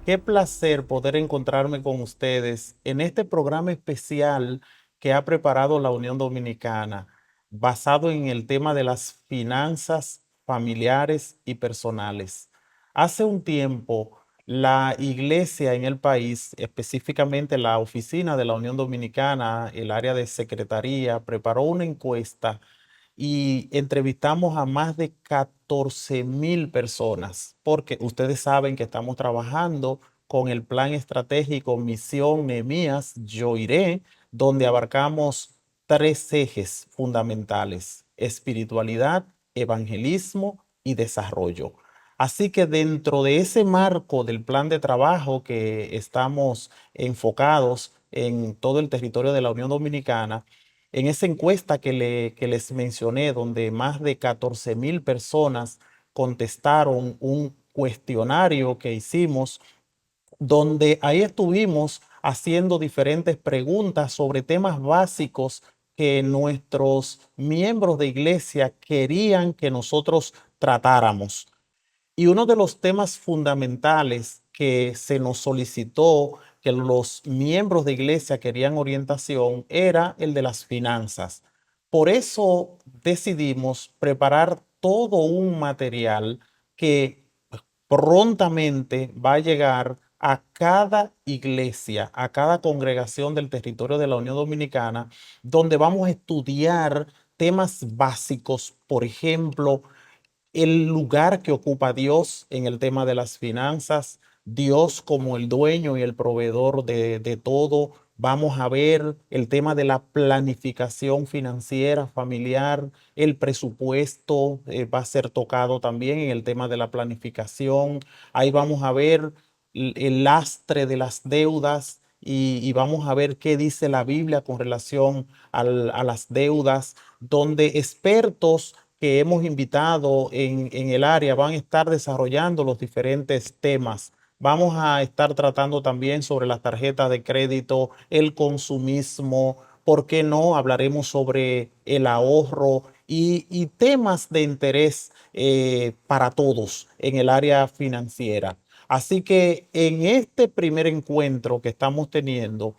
Qué placer poder encontrarme con ustedes en este programa especial que ha preparado la Unión Dominicana, basado en el tema de las finanzas familiares y personales. Hace un tiempo, la iglesia en el país, específicamente la oficina de la Unión Dominicana, el área de secretaría, preparó una encuesta y entrevistamos a más de 14.000 personas, porque ustedes saben que estamos trabajando con el plan estratégico Misión Nehemías Yo Iré, donde abarcamos tres ejes fundamentales: espiritualidad, evangelismo y desarrollo. Así que dentro de ese marco del plan de trabajo que estamos enfocados en todo el territorio de la Unión Dominicana, en esa encuesta que les mencioné, donde más de 14.000 personas contestaron un cuestionario que hicimos, donde ahí estuvimos haciendo diferentes preguntas sobre temas básicos que nuestros miembros de iglesia querían que nosotros tratáramos. Y uno de los temas fundamentales que se nos solicitó, que los miembros de iglesia querían orientación, era el de las finanzas. Por eso decidimos preparar todo un material que prontamente va a llegar a cada iglesia, a cada congregación del territorio de la Unión Dominicana, donde vamos a estudiar temas básicos, por ejemplo, el lugar que ocupa Dios en el tema de las finanzas, Dios como el dueño y el proveedor de todo. Vamos a ver el tema de la planificación financiera familiar, el presupuesto va a ser tocado también en el tema de la planificación. Ahí vamos a ver el lastre de las deudas y vamos a ver qué dice la Biblia con relación a las deudas, donde expertos que hemos invitado en el área van a estar desarrollando los diferentes temas. Vamos a estar tratando también sobre las tarjetas de crédito, el consumismo, ¿por qué no? Hablaremos sobre el ahorro y temas de interés para todos en el área financiera. Así que en este primer encuentro que estamos teniendo,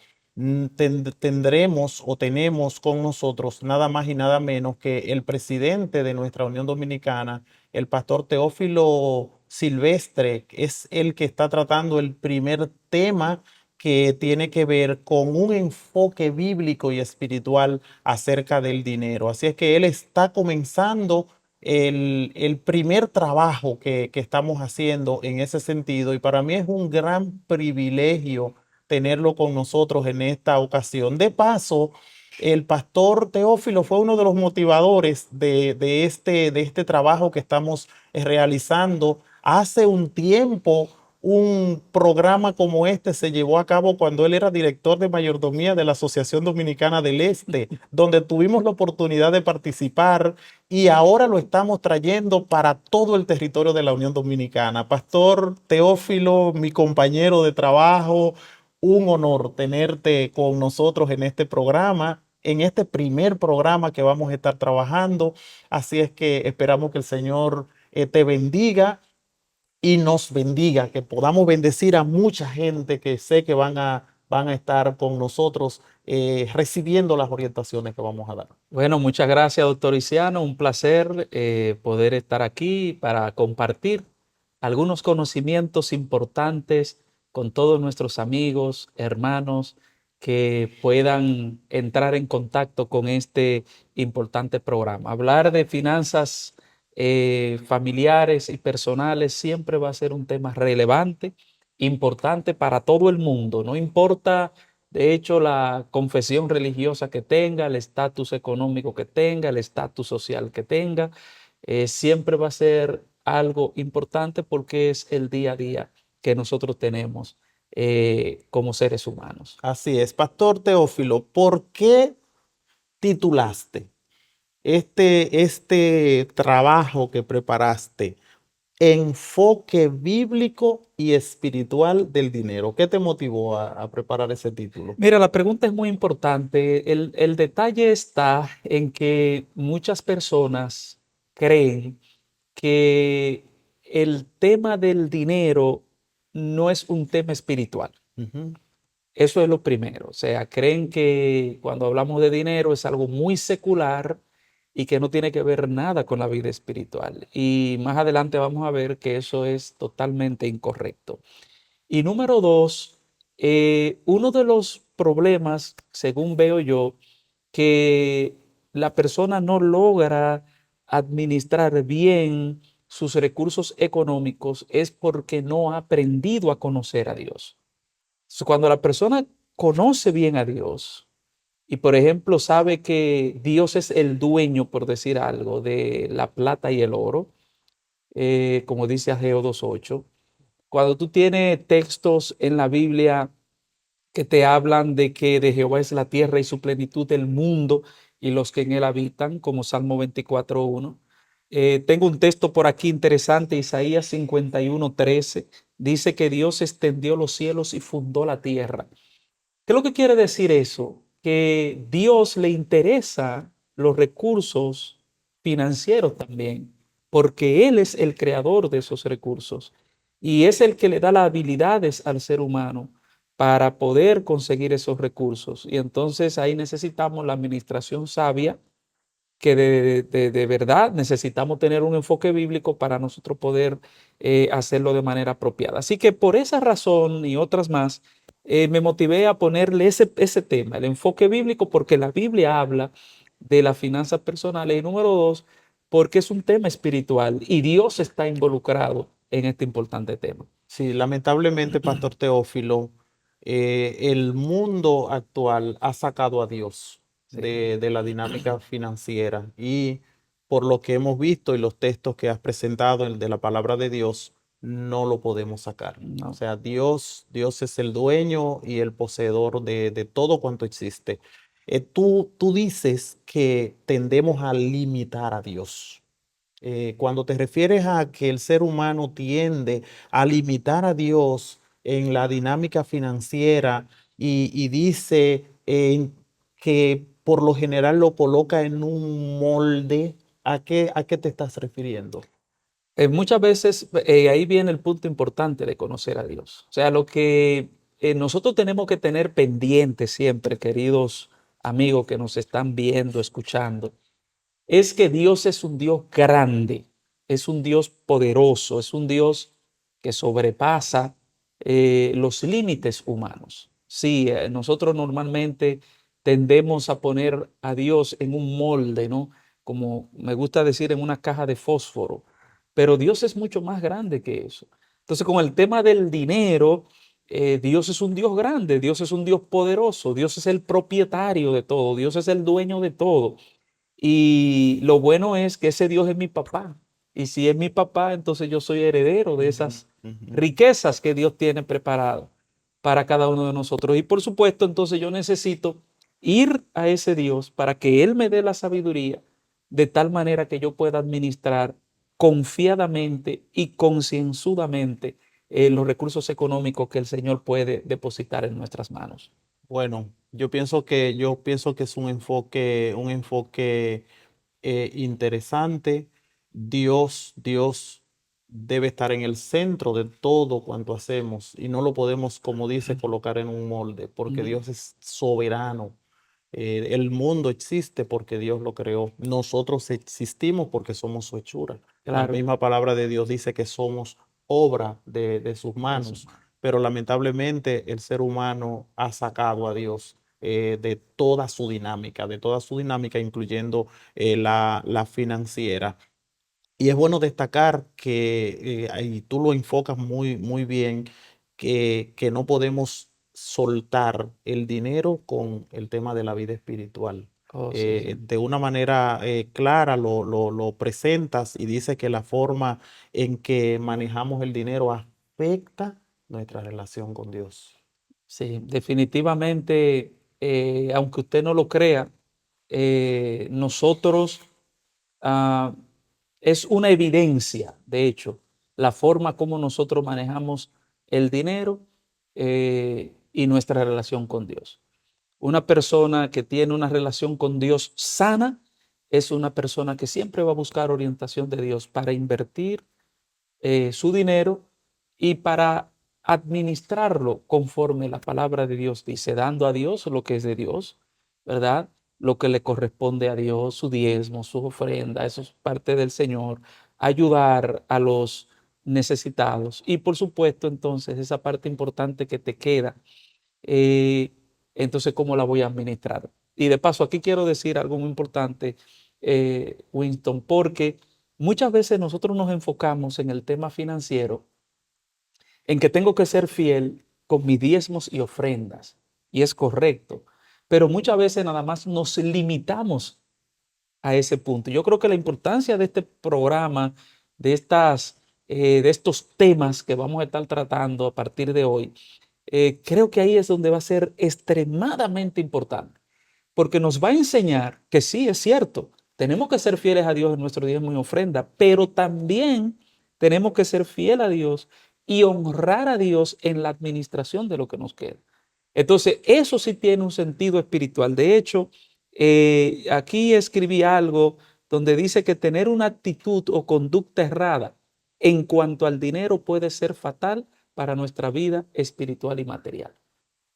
tendremos o tenemos con nosotros nada más y nada menos que el presidente de nuestra Unión Dominicana, el pastor Teófilo Silvestre, que es el que está tratando el primer tema que tiene que ver con un enfoque bíblico y espiritual acerca del dinero. Así es que él está comenzando el primer trabajo que estamos haciendo en ese sentido, y para mí es un gran privilegio tenerlo con nosotros en esta ocasión. De paso, el pastor Teófilo fue uno de los motivadores de este trabajo que estamos realizando. Hace un tiempo, un programa como este se llevó a cabo cuando él era director de mayordomía de la Asociación Dominicana del Este, donde tuvimos la oportunidad de participar, y ahora lo estamos trayendo para todo el territorio de la Unión Dominicana. Pastor Teófilo, mi compañero de trabajo, un honor tenerte con nosotros en este programa, en este primer programa que vamos a estar trabajando. Así es que esperamos que el Señor te bendiga y nos bendiga, que podamos bendecir a mucha gente que sé que van a estar con nosotros recibiendo las orientaciones que vamos a dar. Bueno, muchas gracias, doctor Iciano. Un placer poder estar aquí para compartir algunos conocimientos importantes con todos nuestros amigos, hermanos, que puedan entrar en contacto con este importante programa. Hablar de finanzas familiares y personales siempre va a ser un tema relevante, importante para todo el mundo. No importa, de hecho, la confesión religiosa que tenga, el estatus económico que tenga, el estatus social que tenga, siempre va a ser algo importante porque es el día a día que nosotros tenemos como seres humanos. Así es, Pastor Teófilo, ¿por qué titulaste este trabajo que preparaste Enfoque Bíblico y Espiritual del Dinero? ¿Qué te motivó a preparar ese título? Mira, la pregunta es muy importante. El detalle está en que muchas personas creen que el tema del dinero no es un tema espiritual. Ujú. Eso es lo primero. O sea, creen que cuando hablamos de dinero es algo muy secular y que no tiene que ver nada con la vida espiritual. Y más adelante vamos a ver que eso es totalmente incorrecto. Y número dos, uno de los problemas, según veo yo, que la persona no logra administrar bien sus recursos económicos es porque no ha aprendido a conocer a Dios. Cuando la persona conoce bien a Dios y, por ejemplo, sabe que Dios es el dueño, por decir algo, de la plata y el oro, como dice Ageo 2:8, cuando tú tienes textos en la Biblia que te hablan de que de Jehová es la tierra y su plenitud, el mundo y los que en él habitan, como Salmo 24:1. Tengo un texto por aquí interesante, Isaías 51:13, dice que Dios extendió los cielos y fundó la tierra. ¿Qué es lo que quiere decir eso? Que Dios le interesa los recursos financieros también, porque Él es el creador de esos recursos y es el que le da las habilidades al ser humano para poder conseguir esos recursos. Y entonces ahí necesitamos la administración sabia, que de verdad necesitamos tener un enfoque bíblico para nosotros poder hacerlo de manera apropiada. Así que por esa razón y otras más, me motivé a ponerle ese tema, el enfoque bíblico, porque la Biblia habla de las finanzas personales y número dos, porque es un tema espiritual y Dios está involucrado en este importante tema. Sí, lamentablemente, Pastor Teófilo, el mundo actual ha sacado a Dios Sí, de la dinámica financiera y por lo que hemos visto y los textos que has presentado el de la palabra de Dios, no lo podemos sacar. O no. sea, Dios es el dueño y el poseedor de todo cuanto existe. Tú dices que tendemos a limitar a Dios. Cuando te refieres a que el ser humano tiende a limitar a Dios en la dinámica financiera y dice que por lo general lo coloca en un molde, a qué te estás refiriendo? Muchas veces ahí viene el punto importante de conocer a Dios. O sea, lo que nosotros tenemos que tener pendiente siempre, queridos amigos que nos están viendo, escuchando, es que Dios es un Dios grande, es un Dios poderoso, es un Dios que sobrepasa los límites humanos. Sí, nosotros normalmente tendemos a poner a Dios en un molde, ¿no? Como me gusta decir, en una caja de fósforo, pero Dios es mucho más grande que eso. Entonces, con el tema del dinero, Dios es un Dios grande, Dios es un Dios poderoso, Dios es el propietario de todo, Dios es el dueño de todo. Y lo bueno es que ese Dios es mi papá. Y si es mi papá, entonces yo soy heredero de Ujú, esas ujú. riquezas que Dios tiene preparado para cada uno de nosotros. Y por supuesto, entonces yo necesito ir a ese Dios para que Él me dé la sabiduría de tal manera que yo pueda administrar confiadamente y concienzudamente los recursos económicos que el Señor puede depositar en nuestras manos. Bueno, yo pienso que es un enfoque interesante. Dios debe estar en el centro de todo cuanto hacemos y no lo podemos, como dice, colocar en un molde, porque Ujú. Dios es soberano. El mundo existe porque Dios lo creó. Nosotros existimos porque somos su hechura. La Claro, misma palabra de Dios dice que somos obra de sus eso. manos, pero lamentablemente el ser humano ha sacado a Dios de toda su dinámica, incluyendo la financiera. Y es bueno destacar que, y tú lo enfocas muy bien, que no podemos soltar el dinero con el tema de la vida espiritual. Oh, sí, sí. De una manera clara lo presentas y dices que la forma en que manejamos el dinero afecta nuestra relación con Dios. Sí, definitivamente, aunque usted no lo crea, nosotros, ah, es una evidencia, de hecho, la forma como nosotros manejamos el dinero y nuestra relación con Dios. Una persona que tiene una relación con Dios sana es una persona que siempre va a buscar orientación de Dios para invertir su dinero y para administrarlo conforme la palabra de Dios dice, dando a Dios lo que es de Dios, ¿verdad? Lo que le corresponde a Dios, su diezmo, su ofrenda, eso es parte del Señor, ayudar a los necesitados y por supuesto entonces esa parte importante que te queda, eh, entonces ¿cómo la voy a administrar? Y de paso aquí quiero decir algo muy importante, Winston, porque muchas veces nosotros nos enfocamos en el tema financiero en que tengo que ser fiel con mis diezmos y ofrendas, y es correcto, pero muchas veces nada más nos limitamos a ese punto. Yo creo que la importancia de este programa, de, de estos temas que vamos a estar tratando a partir de hoy, creo que ahí es donde va a ser extremadamente importante, porque nos va a enseñar que sí, es cierto, tenemos que ser fieles a Dios en nuestro diezmo y ofrenda, pero también tenemos que ser fieles a Dios y honrar a Dios en la administración de lo que nos queda. Entonces, eso sí tiene un sentido espiritual. De hecho, aquí escribí algo donde dice que tener una actitud o conducta errada en cuanto al dinero puede ser fatal para nuestra vida espiritual y material.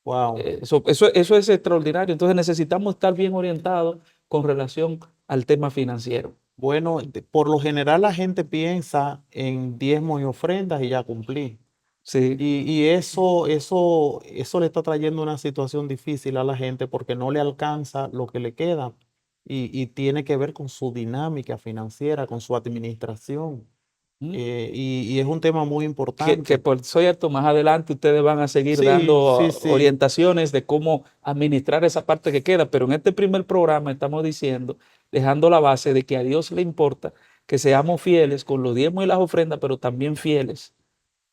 Wow. Eso es extraordinario. Entonces necesitamos estar bien orientados con relación al tema financiero. Bueno, por lo general la gente piensa en diezmos y ofrendas y ya cumplí. Sí. Y eso le está trayendo una situación difícil a la gente porque no le alcanza lo que le queda y tiene que ver con su dinámica financiera, con su administración. ¿Mm? Y es un tema muy Que importante. por cierto, más adelante ustedes van a seguir Sí, sí, dando sí. orientaciones de cómo administrar esa parte que queda, pero en este primer programa estamos diciendo, dejando la base de que a Dios le importa que seamos fieles con los diezmos y las ofrendas, pero también fieles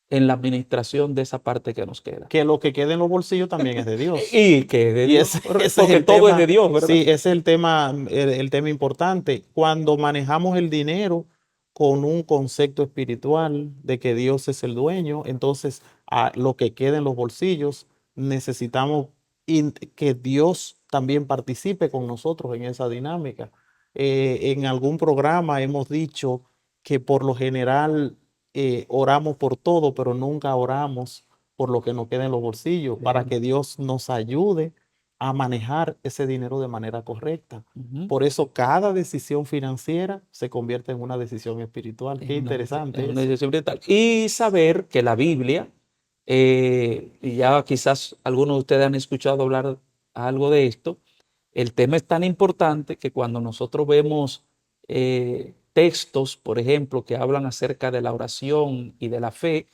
en la administración de esa parte que nos queda. Que lo que quede en los bolsillos también es de Dios. Y que es de Y Dios, ese, ese es porque el todo es de tema, Dios, ¿verdad? sí, ese es el tema importante. Cuando manejamos el dinero con un concepto espiritual de que Dios es el dueño, entonces lo que queda en los bolsillos necesitamos que Dios también participe con nosotros en esa dinámica. En algún programa hemos dicho que por lo general oramos por todo, pero nunca oramos por lo que nos queda en los bolsillos, para Sí. que Dios nos ayude a manejar ese dinero de manera correcta. Ujú. Por eso cada decisión financiera se convierte en una decisión espiritual. Qué Es interesante una eso. decisión brutal. Y saber que la Biblia, y ya quizás algunos de ustedes han escuchado hablar algo de esto, el tema es tan importante que cuando nosotros vemos textos, por ejemplo, que hablan acerca de la oración y de la fe,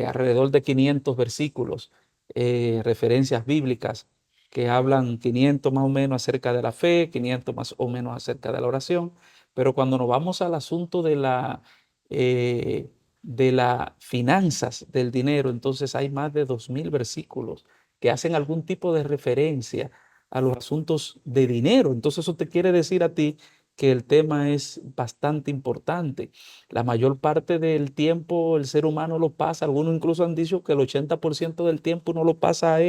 alrededor de 500 versículos, referencias bíblicas que hablan 500 más o menos acerca de la fe, 500 más o menos acerca de la oración, pero cuando nos vamos al asunto de las finanzas del dinero, entonces hay más de 2000 versículos que hacen algún tipo de referencia a los asuntos de dinero. Entonces eso te quiere decir a ti que el tema es bastante importante. La mayor parte del tiempo el ser humano lo pasa, algunos incluso han dicho que el 80% del tiempo uno lo pasa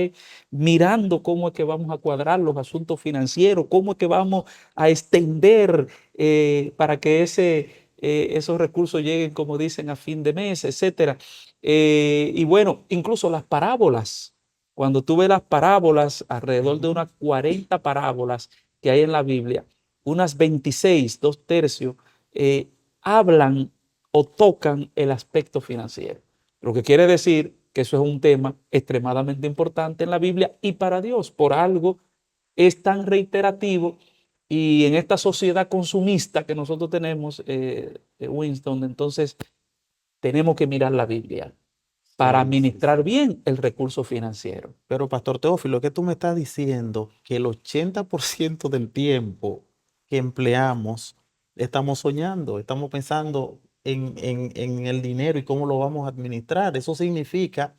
mirando cómo es que vamos a cuadrar los asuntos financieros, cómo es que vamos a extender para que esos recursos lleguen, como dicen, a fin de mes, etcétera. Y bueno, incluso las parábolas. Cuando tú ves las parábolas, alrededor de Ujú. unas 40 parábolas que hay en la Biblia, unas 26, dos tercios, eh, hablan o tocan el aspecto financiero. Lo que quiere decir que eso es un tema extremadamente importante en la Biblia y para Dios. Por algo es tan reiterativo y en esta sociedad consumista que nosotros tenemos, Winston, entonces tenemos que mirar la Biblia para Sí, sí, administrar sí. bien el recurso financiero. Pero Pastor Teófilo, es que tú me estás diciendo que el 80% del tiempo que empleamos estamos soñando, estamos pensando en el dinero y cómo lo vamos a administrar. Eso significa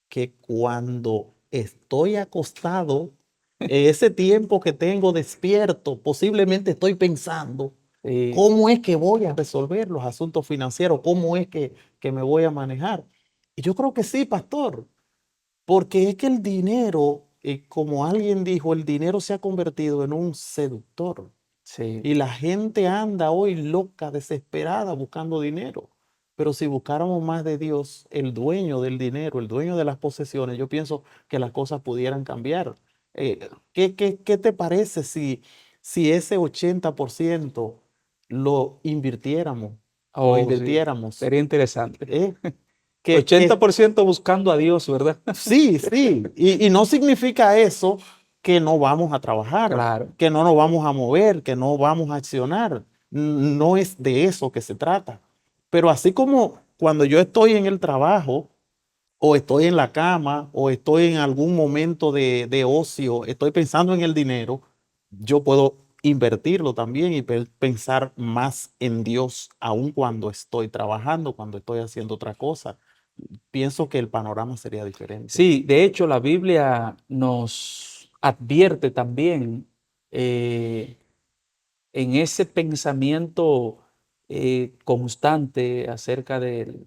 que cuando estoy acostado, ese tiempo que tengo despierto, posiblemente estoy pensando Eh, cómo es que voy a resolver los asuntos financieros, cómo es que me voy a manejar. Y yo creo que sí, pastor, porque es que el dinero, como alguien dijo, el dinero se ha convertido en un seductor sí, y la gente anda hoy loca, desesperada, buscando dinero. pero si buscáramos más de Dios, el dueño del dinero, el dueño de las posesiones, yo pienso que las cosas pudieran cambiar. ¿Qué te parece si ese 80% lo Oh, sí, invirtiéramos? sería interesante. ¿Eh? Que 80% buscando a Dios, ¿verdad? sí, sí, y no significa eso que no vamos a trabajar, Claro. que no nos vamos a mover, que no vamos a accionar. No es de eso que se trata. Pero así como cuando yo estoy en el trabajo, o estoy en la cama, o estoy en algún momento de ocio, estoy pensando en el dinero, yo puedo invertirlo también y pensar más en Dios, aun cuando estoy trabajando, cuando estoy haciendo otra cosa. Pienso que el panorama sería diferente. Sí, de hecho la Biblia nos advierte también eh, en ese pensamiento constante acerca del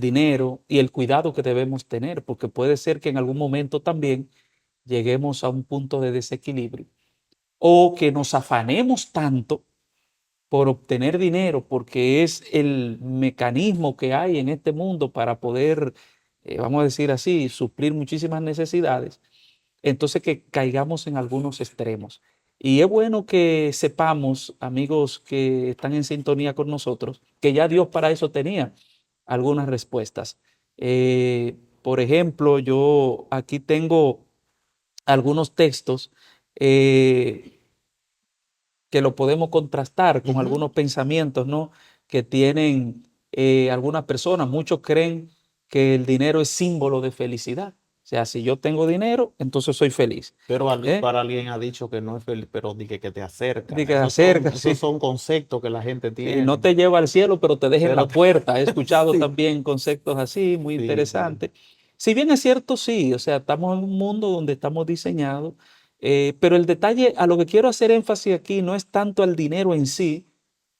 dinero y el cuidado que debemos tener, porque puede ser que en algún momento también lleguemos a un punto de desequilibrio o que nos afanemos tanto por obtener dinero, porque es el mecanismo que hay en este mundo para poder, vamos a decir así, suplir muchísimas necesidades, entonces que caigamos en algunos extremos. Y es bueno que sepamos, amigos que están en sintonía con nosotros, que ya Dios para eso tenía algunas respuestas. Por ejemplo, yo aquí tengo algunos textos eh, que lo podemos contrastar con Ujú. algunos pensamientos, ¿no? Que tienen algunas personas. Muchos creen que el dinero es símbolo de felicidad. O sea, si yo tengo dinero, entonces soy feliz. Pero ¿Eh? para alguien ha dicho que no es feliz, pero dije que te acerca. De que acerca, Esos sí. son conceptos que la gente Sí, no tiene. te lleva al cielo, pero te deja en Pero la puerta. He escuchado sí, también conceptos así, muy sí, sí. interesantes. Si bien es cierto, sí, o sea, estamos en un mundo donde estamos diseñados, pero el detalle, a lo que quiero hacer énfasis aquí, no es tanto al dinero en sí,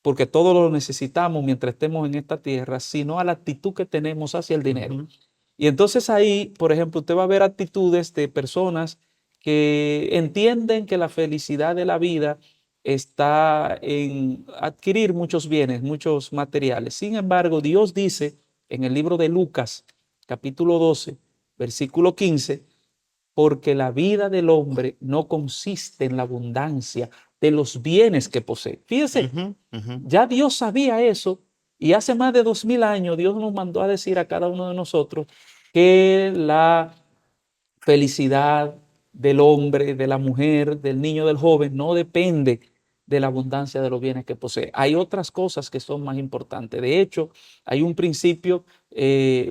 porque todo lo necesitamos mientras estemos en esta tierra, sino a la actitud que tenemos hacia el dinero. Ujú. Y entonces ahí, por ejemplo, usted va a ver actitudes de personas que entienden que la felicidad de la vida está en adquirir muchos bienes, muchos materiales. Sin embargo, Dios dice en el libro de Lucas, capítulo 12, versículo 15, porque la vida del hombre no consiste en la abundancia de los bienes que posee. Fíjese, Ujú, ujú. ya Dios sabía eso y hace más de 2000 años Dios nos mandó a decir a cada uno de nosotros que la felicidad del hombre, de la mujer, del niño, del joven, no depende de la abundancia de los bienes que posee. Hay otras cosas que son más importantes. De hecho, hay un principio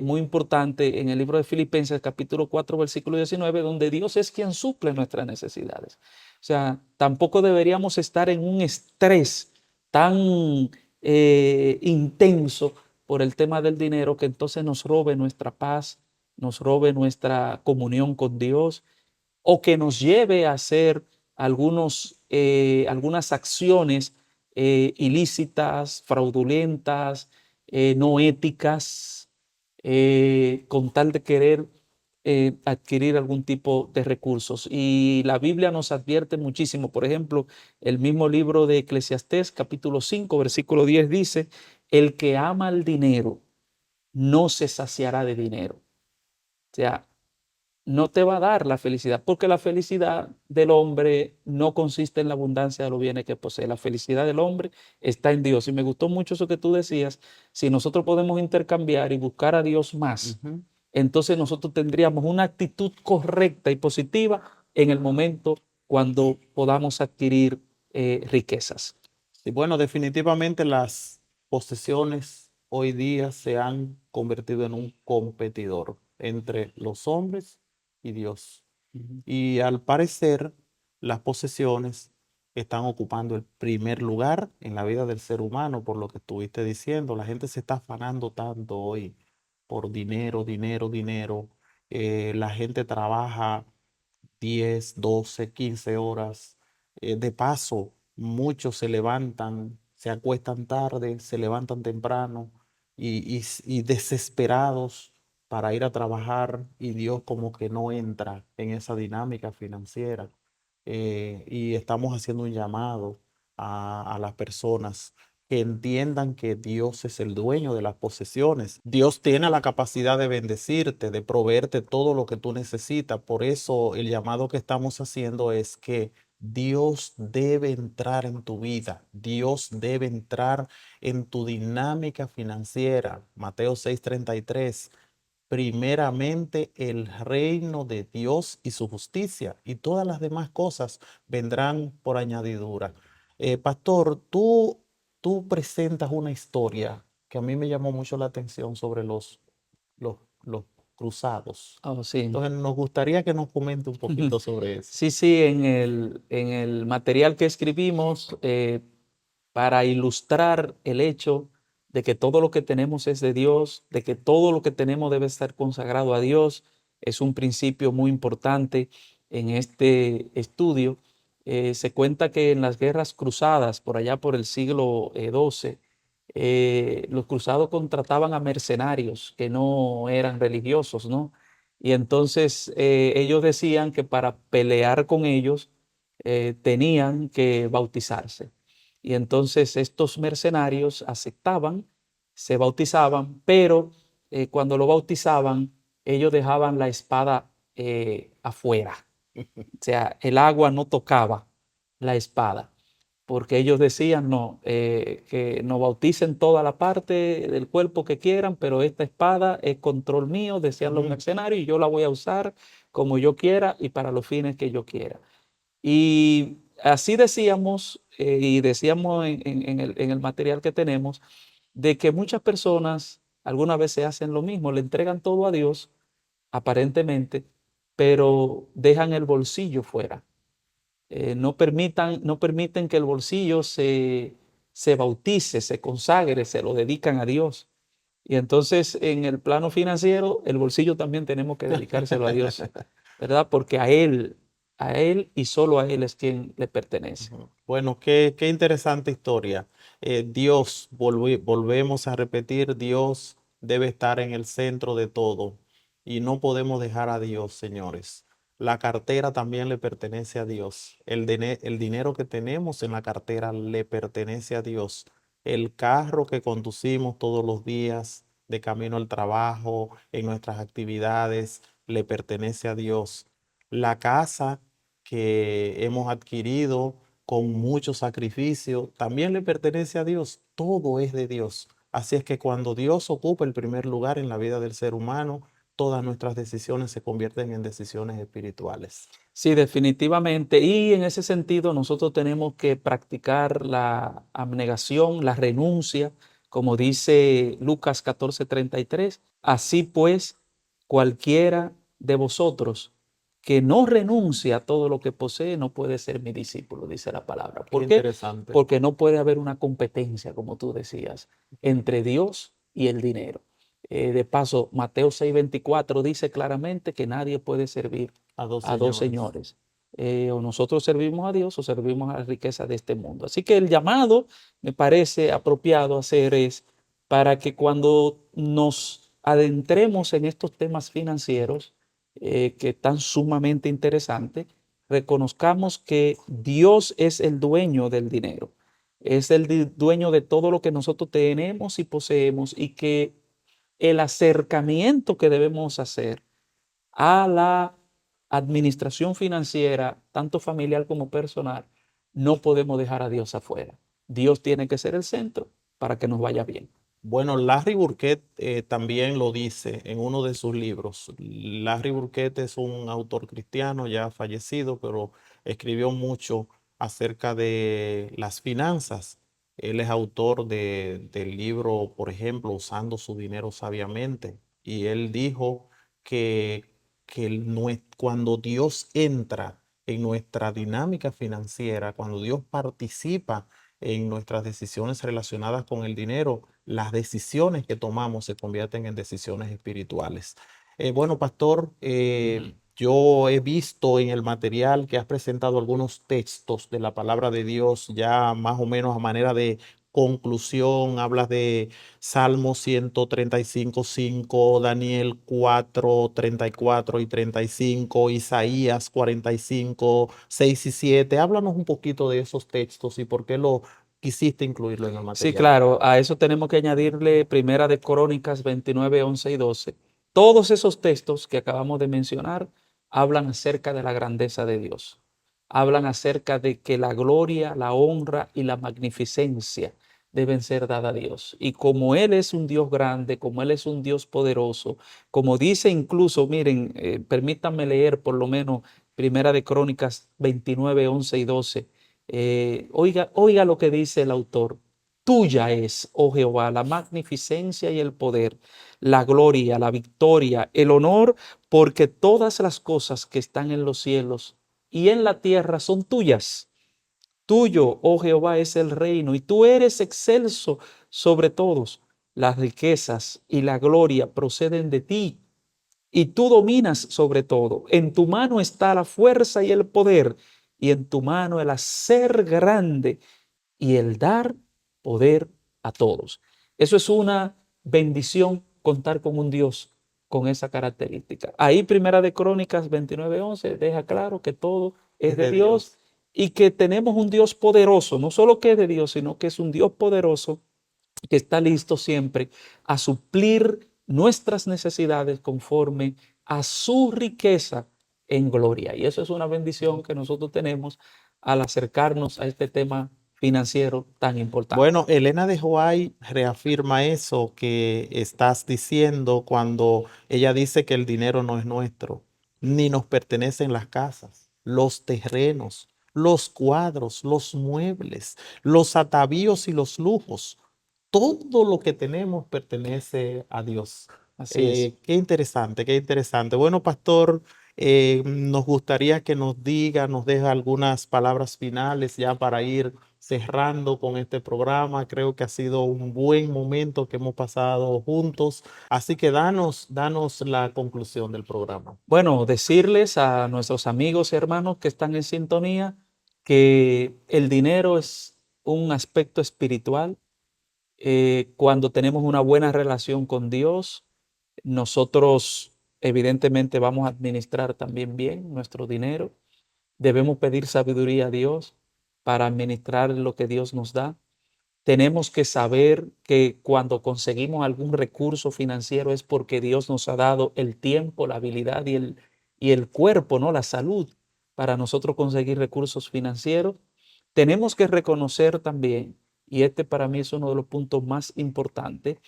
muy importante en el libro de Filipenses, capítulo 4, versículo 19, donde Dios es quien suple nuestras necesidades. O sea, tampoco deberíamos estar en un estrés tan intenso por el tema del dinero que entonces nos robe nuestra paz, nos robe nuestra comunión con Dios o que nos lleve a hacer algunas acciones ilícitas, fraudulentas, no éticas, con tal de querer adquirir algún tipo de recursos. Y la Biblia nos advierte muchísimo. Por ejemplo, el mismo libro de Eclesiastés, capítulo 5 versículo 10 dice, el que ama el dinero no se saciará de dinero. O sea, no te va a dar la felicidad, porque la felicidad del hombre no consiste en la abundancia de los bienes que posee. La felicidad del hombre está en Dios. Y me gustó mucho eso que tú decías. Si nosotros podemos intercambiar y buscar a Dios más, Ujú. entonces nosotros tendríamos una actitud correcta y positiva en el momento cuando podamos adquirir riquezas. Sí, bueno, definitivamente las posesiones hoy día se han convertido en un competidor entre los hombres y Dios. Ujú. Y al parecer, las posesiones están ocupando el primer lugar en la vida del ser humano, por lo que estuviste diciendo. La gente se está afanando tanto hoy por dinero, dinero, dinero. La gente trabaja 10, 12, 15 horas. De paso, muchos se levantan, se acuestan tarde, se levantan temprano y desesperados para ir a trabajar y Dios como que no entra en esa dinámica financiera. Y estamos haciendo un llamado a las personas que entiendan que Dios es el dueño de las posesiones. Dios tiene la capacidad de bendecirte, de proveerte todo lo que tú necesitas. Por eso el llamado que estamos haciendo es que Dios debe entrar en tu vida. Dios debe entrar en tu dinámica financiera. Mateo 6:33. Primeramente el reino de Dios y su justicia, y todas las demás cosas vendrán por añadidura. Pastor, tú presentas una historia que a mí me llamó mucho la atención sobre los cruzados. Oh, sí. Entonces, nos gustaría que nos comente un poquito sobre eso. Sí, sí, en el material que escribimos, para ilustrar el hecho de que todo lo que tenemos es de Dios, de que todo lo que tenemos debe estar consagrado a Dios, es un principio muy importante en este estudio. Se cuenta que en las guerras cruzadas, por allá por el siglo XII, los cruzados contrataban a mercenarios que no eran religiosos, ¿no? Y entonces ellos decían que para pelear con ellos tenían que bautizarse. Y entonces estos mercenarios aceptaban, se bautizaban, pero cuando lo bautizaban, ellos dejaban la espada afuera. O sea, el agua no tocaba la espada, porque ellos decían, no, que nos bauticen toda la parte del cuerpo que quieran, pero esta espada es control mío, decían los mercenarios, y yo la voy a usar como yo quiera y para los fines que yo quiera. Y así decíamos, y decíamos en el material que tenemos, de que muchas personas algunas veces hacen lo mismo, le entregan todo a Dios, aparentemente, pero dejan el bolsillo fuera. No permiten que el bolsillo se bautice, se consagre, se lo dedican a Dios. Y entonces en el plano financiero, el bolsillo también tenemos que dedicárselo a Dios, ¿verdad? Porque a Él y solo a Él es quien le pertenece. Ujú. Bueno, qué interesante historia. Dios, volvemos a repetir, Dios debe estar en el centro de todo y no podemos dejar a Dios, señores. La cartera también le pertenece a Dios. El dinero que tenemos en la cartera le pertenece a Dios. El carro que conducimos todos los días de camino al trabajo, en nuestras actividades, le pertenece a Dios. La casa que hemos adquirido con mucho sacrificio, también le pertenece a Dios. Todo es de Dios. Así es que cuando Dios ocupa el primer lugar en la vida del ser humano, todas nuestras decisiones se convierten en decisiones espirituales. Sí, definitivamente. Y en ese sentido nosotros tenemos que practicar la abnegación, la renuncia, como dice Lucas 14:33. Así pues, cualquiera de vosotros que no renuncie a todo lo que posee no puede ser mi discípulo, dice la palabra. Qué ¿Por qué? interesante. Porque no puede haber una competencia, como tú decías, entre Dios y el dinero. De paso, Mateo 6:24 dice claramente que nadie puede servir A dos a dos señores. señores. O nosotros servimos a Dios o servimos a la riqueza de este mundo. Así que el llamado me parece apropiado hacer es para que cuando nos adentremos en estos temas financieros, que están sumamente interesantes, reconozcamos que Dios es el dueño del dinero, es el dueño de todo lo que nosotros tenemos y poseemos, y que el acercamiento que debemos hacer a la administración financiera, tanto familiar como personal, no podemos dejar a Dios afuera. Dios tiene que ser el centro para que nos vaya bien. Bueno, Larry Burkett también lo dice en uno de sus libros. Larry Burkett es un autor cristiano ya fallecido, pero escribió mucho acerca de las finanzas. Él es autor del libro, por ejemplo, Usando su dinero sabiamente. Y él dijo que, cuando Dios entra en nuestra dinámica financiera, cuando Dios participa en nuestras decisiones relacionadas con el dinero, las decisiones que tomamos se convierten en decisiones espirituales. Bueno, pastor, Ujú. yo he visto en el material que has presentado algunos textos de la palabra de Dios, ya más o menos a manera de conclusión. Hablas de Salmo 135:5, Daniel 4:34 y 35, Isaías 45:6 y 7. Háblanos un poquito de esos textos y por qué quisiste incluirlo en el Sí, material. claro, a eso tenemos que añadirle Primera de Crónicas 29, 11 y 12. Todos esos textos que acabamos de mencionar hablan acerca de la grandeza de Dios. Hablan acerca de que la gloria, la honra y la magnificencia deben ser dadas a Dios. Y como Él es un Dios grande, como Él es un Dios poderoso, como dice incluso, miren, permítanme leer por lo menos Primera de Crónicas 29, 11 y 12. Oiga lo que dice el autor. Tuya es, oh Jehová, la magnificencia y el poder, la gloria, la victoria, el honor, porque todas las cosas que están en los cielos y en la tierra son tuyas. Tuyo, oh Jehová, es el reino y tú eres excelso sobre todos. Las riquezas y la gloria proceden de ti y tú dominas sobre todo. En tu mano está la fuerza y el poder y en tu mano el hacer grande y el dar poder a todos. Eso es una bendición, contar con un Dios con esa característica. Ahí Primera de Crónicas 29:11 deja claro que todo es Es de de Dios Dios. y que tenemos un Dios poderoso, no solo que es de Dios, sino que es un Dios poderoso que está listo siempre a suplir nuestras necesidades conforme a su riqueza en gloria. Y eso es una bendición que nosotros tenemos al acercarnos a este tema financiero tan importante. Bueno, Elena de White reafirma eso que estás diciendo cuando ella dice que el dinero no es nuestro, ni nos pertenecen las casas, los terrenos, los cuadros, los muebles, los atavíos y los lujos. Todo lo que tenemos pertenece a Dios. Así es. Qué interesante, qué interesante. Bueno, pastor, nos gustaría que nos diga, nos deje algunas palabras finales ya para ir cerrando con este programa. Creo que ha sido un buen momento que hemos pasado juntos. Así que danos la conclusión del programa. Bueno, decirles a nuestros amigos y hermanos que están en sintonía que el dinero es un aspecto espiritual. Cuando tenemos una buena relación con Dios, nosotros evidentemente vamos a administrar también bien nuestro dinero. Debemos pedir sabiduría a Dios para administrar lo que Dios nos da. Tenemos que saber que cuando conseguimos algún recurso financiero es porque Dios nos ha dado el tiempo, la habilidad y el cuerpo, ¿no? La salud para nosotros conseguir recursos financieros. Tenemos que reconocer también, y este para mí es uno de los puntos más importantes,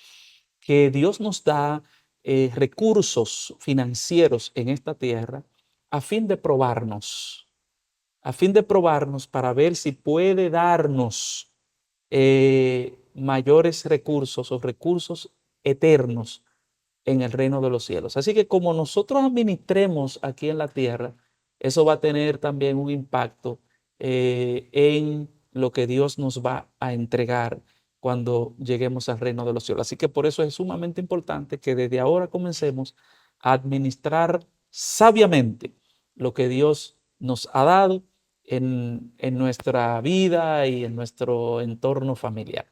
que Dios nos da recursos financieros en esta tierra a fin de probarnos, para ver si puede darnos mayores recursos o recursos eternos en el reino de los cielos. Así que como nosotros administremos aquí en la tierra, eso va a tener también un impacto en lo que Dios nos va a entregar cuando lleguemos al reino de los cielos. Así que por eso es sumamente importante que desde ahora comencemos a administrar sabiamente lo que Dios nos ha dado en nuestra vida y en nuestro entorno familiar.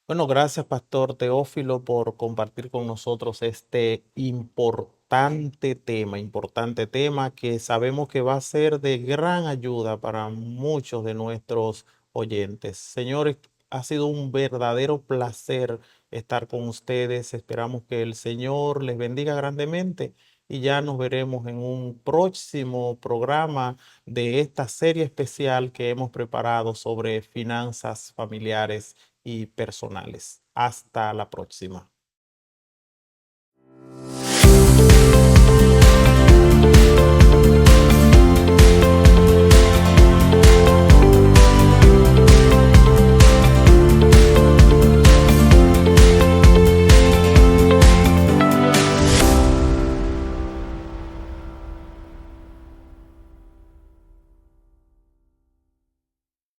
Bueno, gracias, Pastor Teófilo, por compartir con nosotros este importante tema que sabemos que va a ser de gran ayuda para muchos de nuestros oyentes. Señores, ha sido un verdadero placer estar con ustedes. Esperamos que el Señor les bendiga grandemente y ya nos veremos en un próximo programa de esta serie especial que hemos preparado sobre finanzas familiares y personales. Hasta la próxima.